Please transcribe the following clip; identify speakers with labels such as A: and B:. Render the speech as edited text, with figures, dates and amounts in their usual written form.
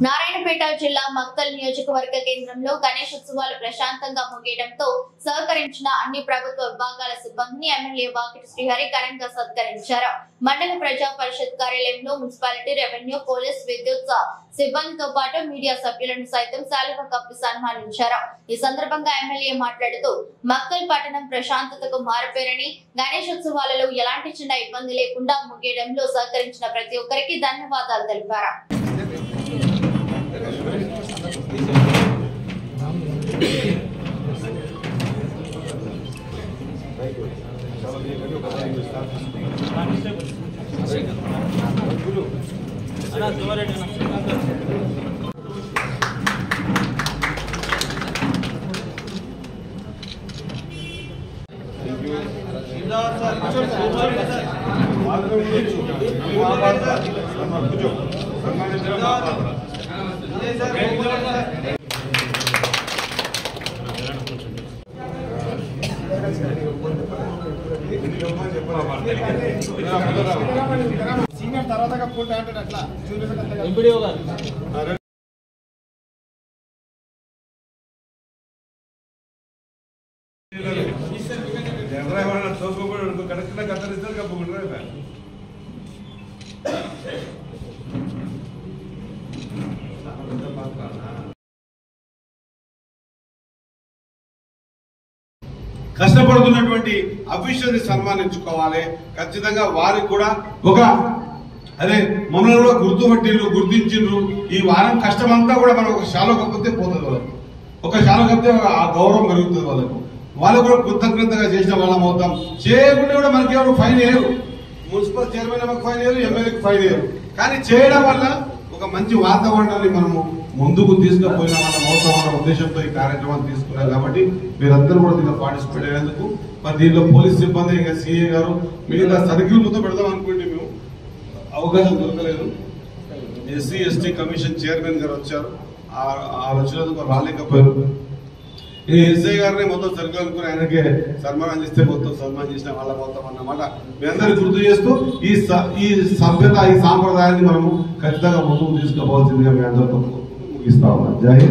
A: నారాయణపేట జిల్లా మక్తల్ నియోజకవర్గ కేంద్రంలో గణేశోత్సవాలు ప్రశాంతంగా ముగియడంతో సహకరించిన అన్ని ప్రభుత్వ విభాగాల సిబ్బందిని ఎమ్మెల్యే వాకిటి శ్రీహరి ఘనంగా సత్కరించారు. మండల ప్రజా పరిషత్ కార్యాలయంలో మున్సిపాలిటీ, రెవెన్యూ, పోలీస్, విద్యుత్ సిబ్బందితో పాటు మీడియా సభ్యులను సైతం శాలువా కప్పి సన్మానించారు. ఈ సందర్భంగా ఎమ్మెల్యే మాట్లాడుతూ మక్తల్ పట్టణం ప్రశాంతతకు మారుపేరని, గణేశోత్సవాలలో ఎలాంటి చిన్న ఇబ్బంది లేకుండా ముగియడంలో సహకరించిన ప్రతి ఒక్కరికి ధన్యవాదాలు తెలిపారు.
B: సీనియర్ తర్వాత ఫోటో అంటే అట్లా
C: కరెక్ట్గా కత్తరిస్తారు కప్పుకుంటారు. కష్టపడుతున్నటువంటి అఫీషియల్ ని సన్మానించుకోవాలి. ఖచ్చితంగా వారికి కూడా ఒక మమ్మల్ని కూడా గుర్తించిండ్రు. ఈ వారం కష్టమంతా కూడా మనం ఒక శాలో కప్పితే పోతుంది. వాళ్ళకి ఒక శాలో కప్పితే ఆ గౌరవం పెరుగుతుంది. వాళ్ళకు కూడా కృతజ్ఞతగా చేసిన వాళ్ళం అవుతాం. చేయకుండా కూడా మనకి ఎవరు ఫైన్ వేయరు. మున్సిపల్ చైర్మన్ మాకు ఫైన్ వేయరు, ఎమ్మెల్యేకి ఫైన్ వేయరు. కానీ చేయడం వల్ల ఒక మంచి వాతావరణాన్ని మనము ముందుకు తీసుకుపోయిన వాళ్ళం అవుతామన్న ఉద్దేశంతో ఈ కార్యక్రమాన్ని తీసుకున్నాం. కాబట్టి మీరందరూ కూడా దీంట్లో పార్టిసిపేట్ అయ్యేందుకు మరి దీంట్లో పోలీస్ సిబ్బంది, ఇంకా సిఐ గారు, మిగతా సర్కిల్ మొత్తం పెడదాం అనుకుంటే మేము అవకాశం దొరకలేదు. ఎస్సీ ఎస్టీ కమిషన్ చైర్మన్ గారు వచ్చారు, వచ్చినందుకు రాలేకపోయారు. ఈ ఎస్ఐ గారిని మొత్తం సర్కిల్ అనుకుని ఆయనకే సన్మానం చేస్తే మొత్తం సన్మానం చేసిన వాళ్ళ మొత్తం అన్నమాట. మీ అందరికీ గుర్తు చేస్తూ ఈ సభ్యత, ఈ సాంప్రదాయాన్ని మనము ఖచ్చితంగా ముందుకు తీసుకుపోవాల్సిందిగా మీ అందరితో ముగిస్తా ఉన్నాం. జై హింద్.